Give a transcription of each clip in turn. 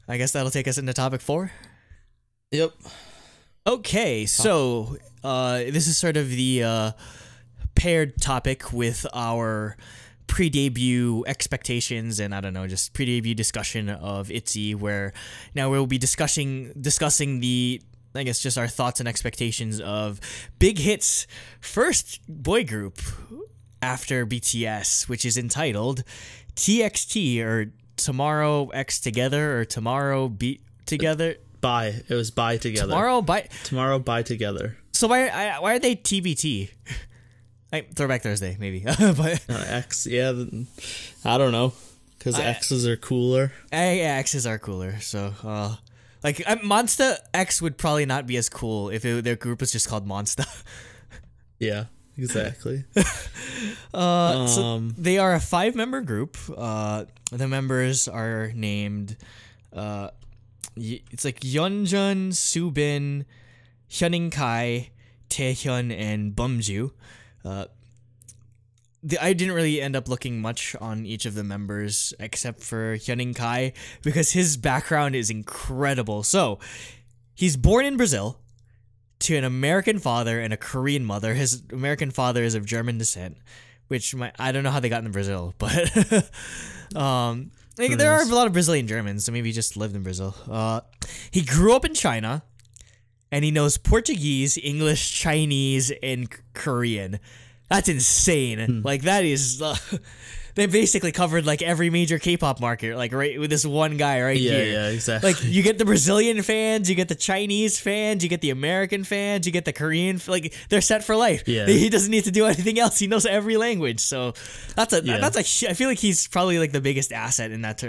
I guess that'll take us into topic 4. Yep. Okay, so this is sort of the paired topic with our pre-debut expectations and, I don't know, just pre-debut discussion of ITZY, where now we'll be discussing the, I guess, just our thoughts and expectations of Big Hit's first boy group after BTS, which is entitled TXT, or Tomorrow X Together, or Tomorrow Be Together. It was Bye Together. Tomorrow Bye Together. So why are they TBT? Like Throwback Thursday, maybe. But X, yeah, I don't know, because X's are cooler. Yeah, X's are cooler. So, Monsta X would probably not be as cool if their group was just called Monsta. Yeah, exactly. So they are a 5-member group. The members are named. It's like Yeonjun, Subin, Hyunin Kai, Taehyun, and Bumju. I didn't really end up looking much on each of the members except for Hyunin Kai, because his background is incredible. So, he's born in Brazil to an American father and a Korean mother. His American father is of German descent, which I don't know how they got in Brazil, but there are a lot of Brazilian Germans, so maybe he just lived in Brazil. He grew up in China, and he knows Portuguese, English, Chinese, and Korean. That's insane. Like, that is... they basically covered, like, every major K-pop market, like, right with this one guy right here. Yeah, exactly. Like, you get the Brazilian fans, you get the Chinese fans, you get the American fans, you get the Korean... Like, they're set for life. Yeah. He doesn't need to do anything else. He knows every language. So, I feel like he's probably, like, the biggest asset in that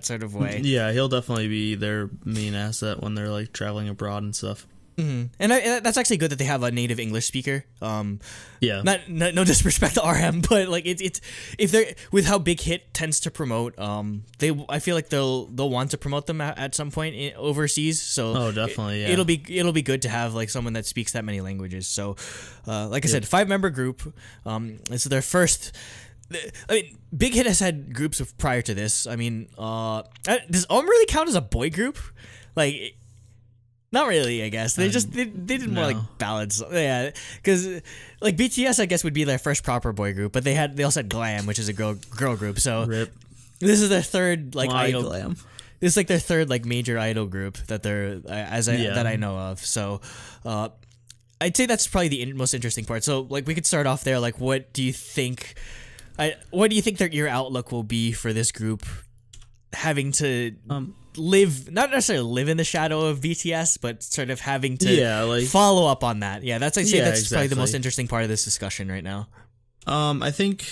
sort of way. Yeah, he'll definitely be their main asset when they're, like, traveling abroad and stuff. Mm-hmm. And that's actually good that they have a native English speaker. Yeah. No disrespect to RM, but like it's if they're with how Big Hit tends to promote, I feel like they'll want to promote them at some point overseas. So definitely, yeah. It'll be good to have like someone that speaks that many languages. So, like I said, 5-member group. It's their first. I mean, Big Hit has had groups prior to this. I mean, does really count as a boy group? Like. Not really, I guess. They did more like ballads. Yeah, because like BTS, I guess, would be their first proper boy group, but they also had Glam, which is a girl group. So Rip. This is their third like idol. Glam. This is like their third like major idol group that that I know of. So I'd say that's probably the most interesting part. So like we could start off there. Like, what do you think? What do you think that your outlook will be for this group having to not necessarily live in the shadow of BTS, but sort of having to follow up on that. Yeah, that's probably the most interesting part of this discussion right now. I think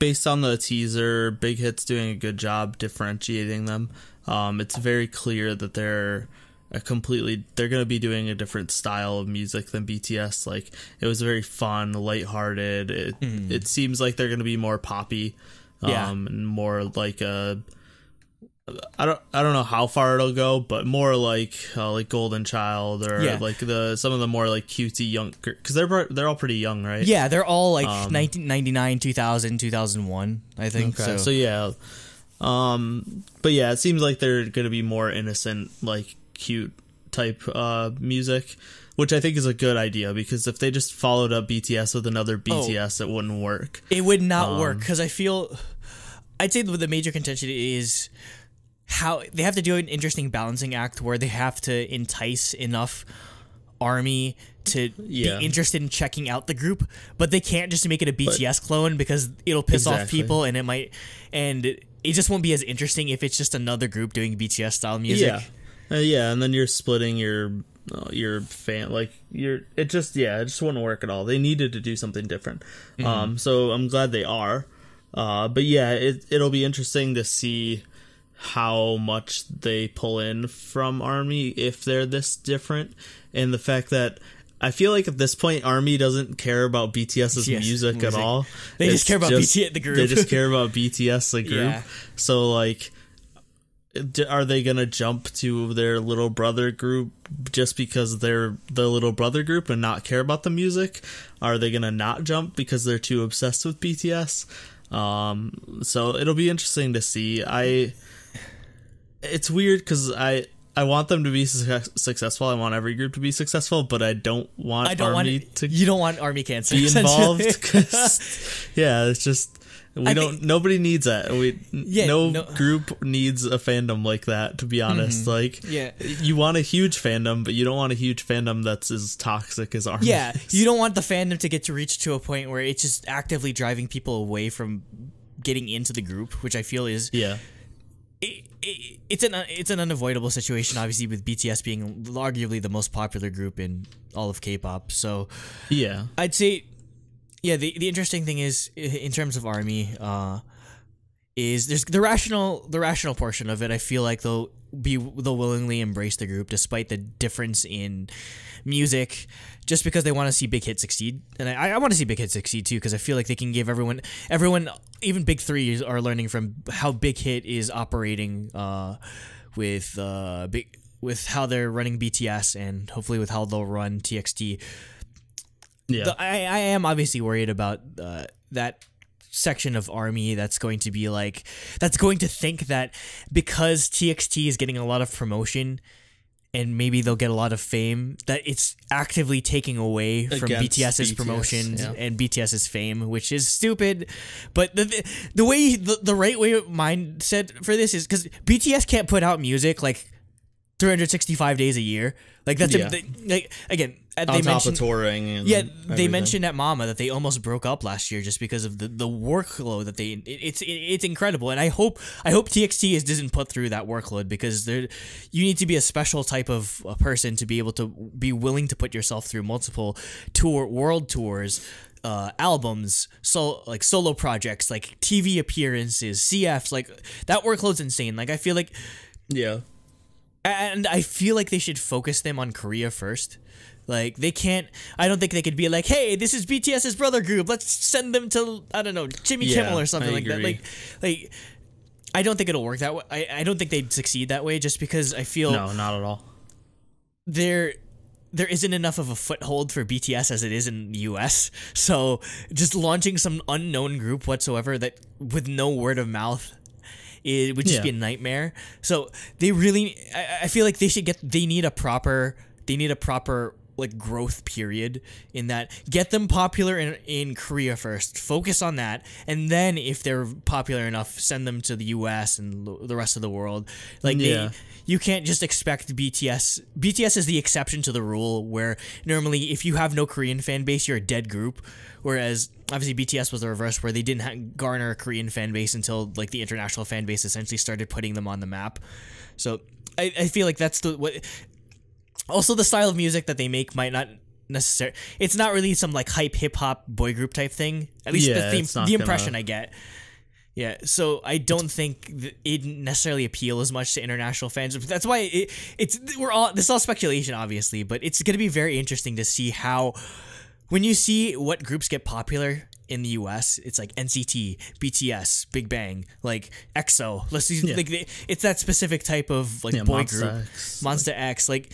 based on the teaser, Big Hit's doing a good job differentiating them. It's very clear that they're going to be doing a different style of music than BTS. Like, it was very fun, lighthearted. It seems like they're going to be more poppy, and more like a. I don't know how far it'll go, but more like Golden Child or like some of the more like cutesy young, because they're all pretty young, right? Yeah, they're all like 1999, 2000, 2001, I think. Okay. So yeah, but yeah, it seems like they're gonna be more innocent, like cute type music, which I think is a good idea, because if they just followed up BTS with another BTS, it wouldn't work. It would not work, because I'd say the major contention is how they have to do an interesting balancing act where they have to entice enough ARMY to be interested in checking out the group, but they can't just make it a BTS clone, because it'll piss off people, and it just won't be as interesting if it's just another group doing BTS style music. And then you're splitting your fan, like it just wouldn't work at all. They needed to do something different. So I'm glad they are. But yeah, it'll be interesting to see how much they pull in from ARMY if they're this different, and the fact that I feel like at this point ARMY doesn't care about BTS's music at all. They just care about BTS the group. They just care about BTS the group. Yeah. So like, are they gonna jump to their little brother group just because they're the little brother group and not care about the music? Are they gonna not jump because they're too obsessed with BTS? So it'll be interesting to see. it's weird because I want them to be successful. I want every group to be successful, but I don't want Army to. You don't want Army cancer be involved. Yeah, it's just nobody needs that. No group needs a fandom like that. To be honest, you want a huge fandom, but you don't want a huge fandom that's as toxic as Army. Yeah, you don't want the fandom to reach to a point where it's just actively driving people away from getting into the group, which I feel is It's an unavoidable situation, obviously, with BTS being arguably the most popular group in all of K-pop. So yeah, I'd say the interesting thing is, in terms of Army, is there's the rational portion of it. I feel like they'll willingly embrace the group despite the difference in music, just because they want to see Big Hit succeed. And I want to see Big Hit succeed too, because I feel like they can give everyone, even Big Three are learning from how Big Hit is operating with how they're running BTS, and hopefully with how they'll run TXT. Yeah, I am obviously worried about that section of Army that's going to think that because TXT is getting a lot of promotion and maybe they'll get a lot of fame, that it's actively taking away from BTS's promotions and BTS's fame, which is stupid. But the right way mindset for this is because BTS can't put out music like 365 days a year. Like that's again. On top of touring. And they mentioned at Mama that they almost broke up last year just because of the workload that it's incredible. And I hope TXT doesn't put through that workload, because you need to be a special type of a person to be able to be willing to put yourself through multiple world tours, albums, solo projects, like TV appearances, CFs. Like that workload's insane. Like I feel like and I feel like they should focus them on Korea first. Like they can't. I don't think they could be like, "Hey, this is BTS's brother group. Let's send them to Jimmy Kimmel or something like that." Like I don't think it'll work that way. I don't think they'd succeed that way, just because I feel no, not at all. There isn't enough of a foothold for BTS as it is in the US. So just launching some unknown group whatsoever that with no word of mouth, it would just be a nightmare. So they really, I feel like they need a proper like growth period, in that get them popular in Korea first, focus on that, and then if they're popular enough, send them to the US and the rest of the world. Like you can't just expect BTS is the exception to the rule, where normally if you have no Korean fan base, you're a dead group, whereas obviously BTS was the reverse, where they didn't garner a Korean fan base until like the international fan base essentially started putting them on the map. So I feel like that's also the style of music that they make might not necessarily, it's not really some like hype hip hop boy group type thing, at least the impression I get. Yeah, so I don't think it necessarily appeal as much to international fans. That's why this is all speculation, obviously, but it's going to be very interesting to see how, when you see what groups get popular in the US, it's like NCT, BTS, Big Bang, like EXO. It's that specific type of like boy group, Monsta X, like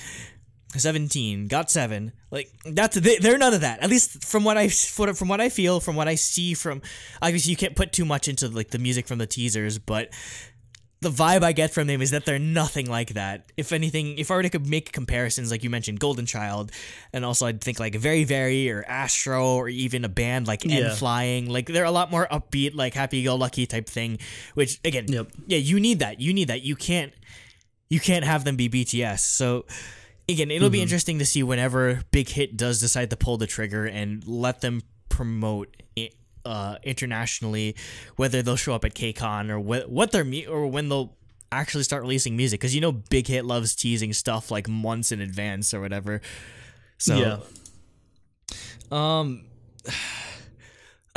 17, GOT7, like they're none of that. At least from what I feel, from what I see, from obviously you can't put too much into like the music from the teasers, but the vibe I get from them is that they're nothing like that. If anything, if I were to make comparisons, like you mentioned, Golden Child, and also I'd think like Very Very or Astro, or even a band like N Flying, like they're a lot more upbeat, like happy-go-lucky type thing. Which again, you need that. You can't have them be BTS. So again, it'll be interesting to see whenever Big Hit does decide to pull the trigger and let them promote internationally, whether they'll show up at KCON or when they'll actually start releasing music, because Big Hit loves teasing stuff like months in advance or whatever. So I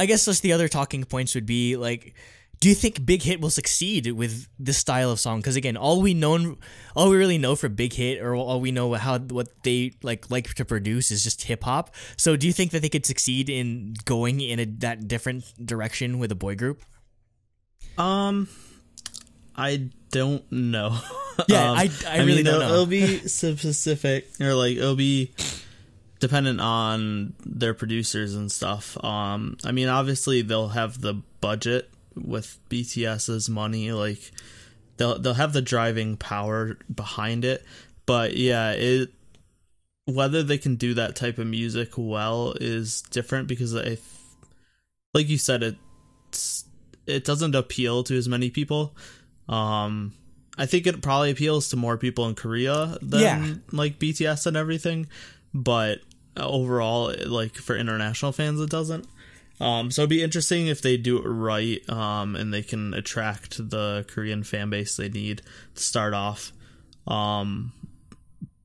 guess just the other talking points would be like, do you think Big Hit will succeed with this style of song? Because again, all we really know for Big Hit, or all we know what they like to produce, is just hip hop. So do you think that they could succeed in going in that different direction with a boy group? I don't know. Yeah, I really don't know. It'll be specific, or like it'll be dependent on their producers and stuff. I mean, obviously they'll have the budget with BTS's money, like they'll have the driving power behind it. But yeah, whether they can do that type of music well is different, because like you said, it doesn't appeal to as many people. I think it probably appeals to more people in Korea than like BTS and everything, but overall, like for international fans, it doesn't. So it'd be interesting if they do it right, and they can attract the Korean fan base they need to start off.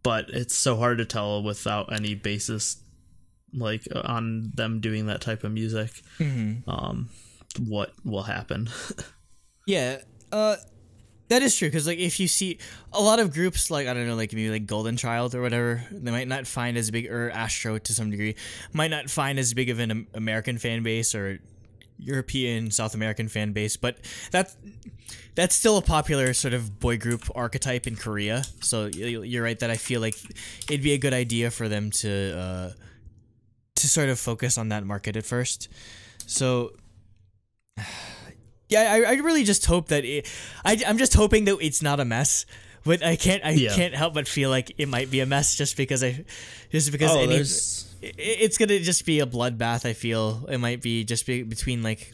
But it's so hard to tell without any basis, like on them doing that type of music, what will happen. Yeah, that is true, because like if you see a lot of groups, like I don't know, like maybe like Golden Child or whatever, they might not find as big, or Astro to some degree, might not find as big of an American fan base or European, South American fan base, but that's still a popular sort of boy group archetype in Korea. So you're right that I feel like it'd be a good idea for them to sort of focus on that market at first. So yeah, I really just hope that I'm just hoping that it's not a mess. But I can't help but feel like it might be a mess, just because it's gonna just be a bloodbath. I feel it might be just between like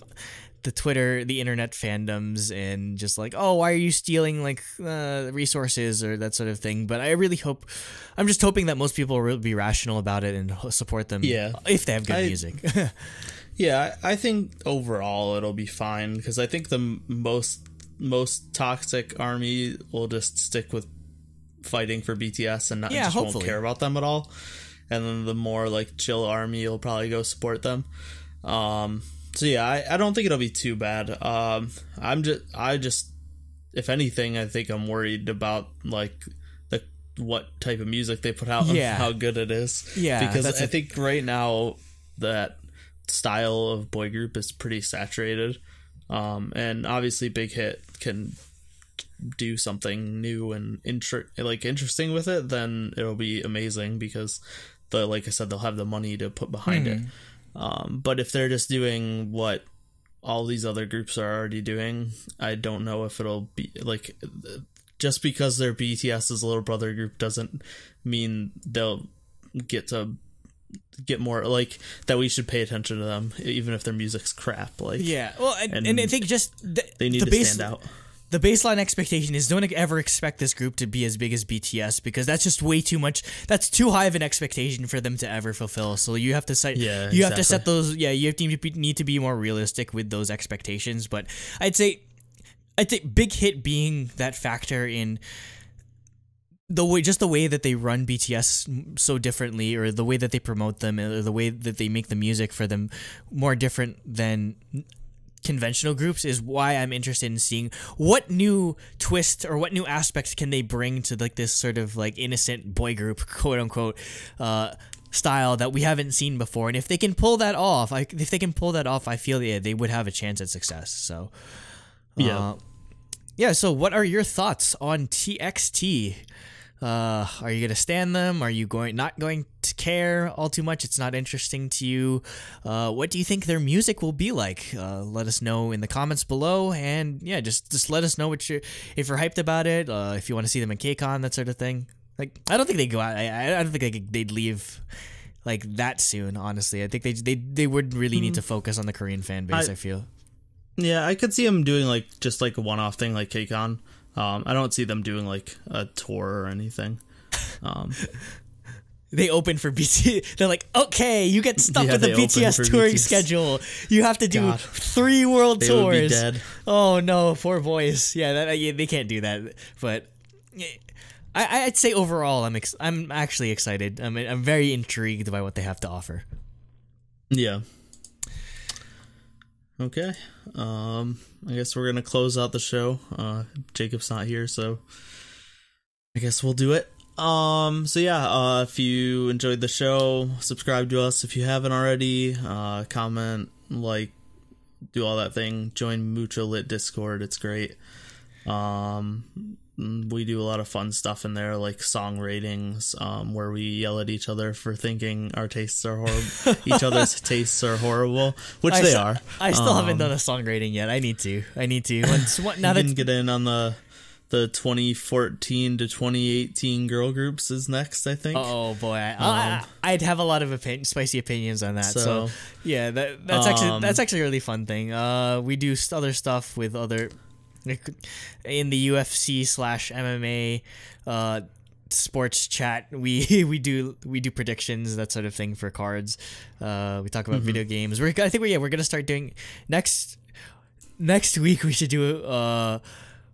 the internet fandoms, and just like, oh, why are you stealing like resources or that sort of thing. But I'm just hoping that most people will be rational about it and support them. Yeah, if they have good music. Yeah, I think overall it'll be fine, because I think the most toxic army will just stick with fighting for BTS and won't care about them at all. And then the more like chill army will probably go support them. So yeah, I don't think it'll be too bad. I just if anything, I think I'm worried about like what type of music they put out and how good it is. Yeah, because I think right now that style of boy group is pretty saturated, and obviously Big Hit can do something new and interesting with it, then it'll be amazing, because like I said, they'll have the money to put behind it. But if they're just doing what all these other groups are already doing, I don't know if it'll be like, just because they're BTS's little brother group doesn't mean they'll get more, like, that we should pay attention to them even if their music's crap. Like, yeah, well, and I think just they need to stand out. The baseline expectation is don't ever expect this group to be as big as BTS, because that's just way too much. That's too high of an expectation for them to ever fulfill. So you have to set, have to set those. Yeah, you need to be more realistic with those expectations. But I'd say Big Hit being that factor in the way that they run BTS so differently, or the way that they promote them, or the way that they make the music for them more different than conventional groups, is why I'm interested in seeing what new twist or what new aspects can they bring to like this sort of like innocent boy group, quote unquote, style that we haven't seen before. And if they can pull that off, I feel they would have a chance at success. So so what are your thoughts on TXT? Are you gonna stand them? Are you not going to care all too much? It's not interesting to you. What do you think their music will be like? Let us know in the comments below, and just let us know if you're hyped about it. If you want to see them in KCON, that sort of thing. Like, I don't think they go out. I don't think they'd leave like that soon. Honestly, I think they would really need to focus on the Korean fan base. I feel. Yeah, I could see them doing like just like a one-off thing like KCON. I don't see them doing like a tour or anything. They open for BTS. They're like, okay, you get stuck with the BTS touring schedule. You have to do 3 world tours. Would be dead. Oh no, poor boys. Yeah, they can't do that. But I'd say overall, I'm actually excited. I'm very intrigued by what they have to offer. Yeah. Okay. I guess we're gonna close out the show. Jacob's not here, so I guess we'll do it. If you enjoyed the show, subscribe to us if you haven't already. Comment, like, do all that thing. Join Mucho Lit Discord. It's great. we do a lot of fun stuff in there, like song ratings, where we yell at each other for thinking our tastes are horrible. Each other's tastes are horrible, which they are. I still haven't done a song rating yet. I need to. Now you can get in on the 2014 to 2018 girl groups is next, I think. Oh boy, I'd have a lot of spicy opinions on that. So yeah, that's actually a really fun thing. We do other stuff with other in the UFC/MMA sports chat. We do predictions, that sort of thing, for cards. We talk about video games. We're gonna start doing next week. We should do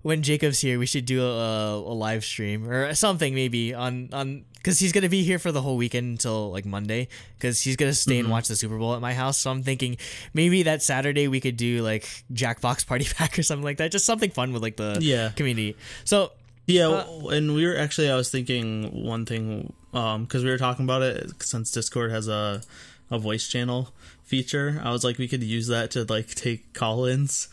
when Jacob's here, we should do a live stream or something, maybe on because he's gonna be here for the whole weekend until like Monday, because he's gonna stay and watch the Super Bowl at my house. So I'm thinking maybe that Saturday we could do like Jackbox Party Pack or something like that, just something fun with like the community. So and I was thinking one thing, because we were talking about it, since Discord has a voice channel feature. I was like, we could use that to like take call-ins.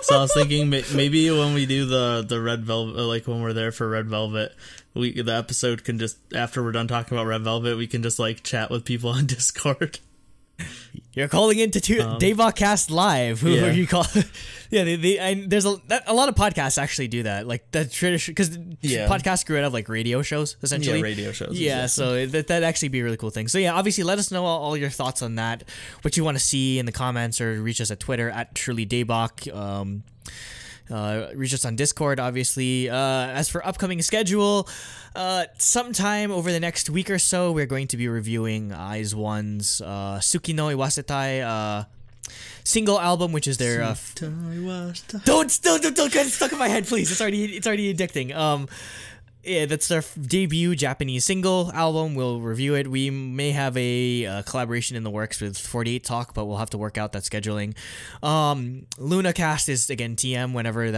So I was thinking maybe when we do the Red Velvet, like when we're there for Red Velvet, the episode can just, after we're done talking about Red Velvet, we can just like chat with people on Discord. You're calling into DaebakCast Live. Who are you calling? There's a lot of podcasts actually do that, like the tradition, because podcasts grew out of like radio shows essentially. Yeah, radio shows. Yeah, so that'd actually be a really cool thing. So yeah, obviously let us know all your thoughts on that, what you want to see in the comments, or reach us at Twitter at TrulyDaebak. Reach us on Discord, obviously. As for upcoming schedule, sometime over the next week or so, we're going to be reviewing IZ*ONE's Suki no Iwasetai single album, which is their don't get it stuck in my head, please. It's already addicting. Yeah, that's their debut Japanese single album. We'll review it. We may have a collaboration in the works with 48 Talk, but we'll have to work out that scheduling. LunaCast is again TM whenever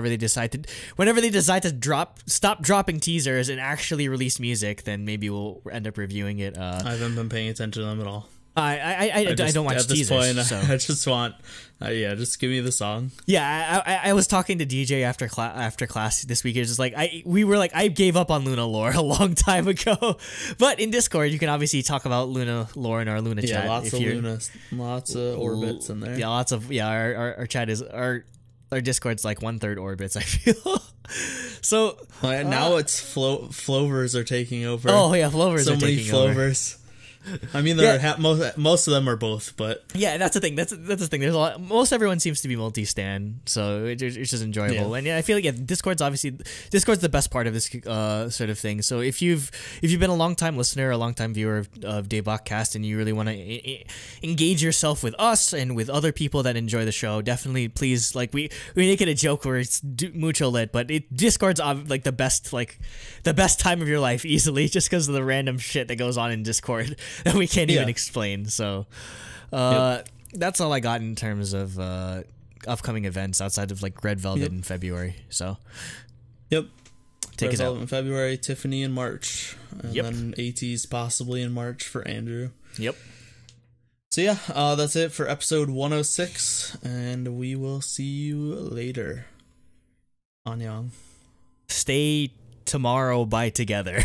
they decide to stop dropping teasers and actually release music. Then maybe we'll end up reviewing it. I haven't been paying attention to them at all. I don't watch teasers. At this point, I just want, just give me the song. Yeah, I was talking to DJ after class this week. It was just like I gave up on Luna lore a long time ago, but in Discord you can obviously talk about Luna lore in our Luna chat. Lots of orbits in there. Yeah, our chat is our Discord's like 1/3 orbits, I feel. So now it's Flovers are taking over. Oh yeah, Flovers are taking over. So many Flovers. I mean, most of them are both, but yeah, that's the thing. That's the thing. There's a lot. Most everyone seems to be multi-stan, so it's just enjoyable. Yeah. And I feel like Discord's the best part of this sort of thing. So if you've been a long time listener, a long time viewer of DaebakCast, and you really want to engage yourself with us and with other people that enjoy the show, definitely please, like we make it a joke where it's mucho lit, but Discord's like the best time of your life easily, just because of the random shit that goes on in Discord that we can't even explain. So that's all I got in terms of upcoming events outside of like Red Velvet in February. So take Red Velvet in February, Tiffany in March, and then AT's possibly in March for Andrew. So that's it for episode 106, and we will see you later. Annyeong. Stay tomorrow by together.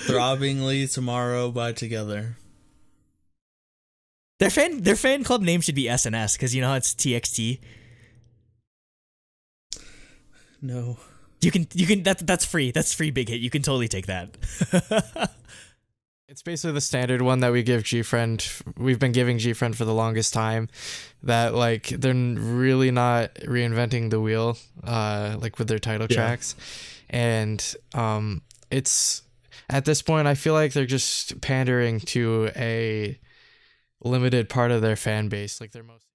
Throbbingly tomorrow by together. Their fan club name should be SNS, because you know how it's TXT. No. You can that's free. That's free, Big Hit. You can totally take that. It's basically the standard one that we give GFriend. We've been giving GFriend for the longest time. That like they're really not reinventing the wheel, like with their title tracks. And it's at this point I feel like they're just pandering to a limited part of their fan base. Like they're most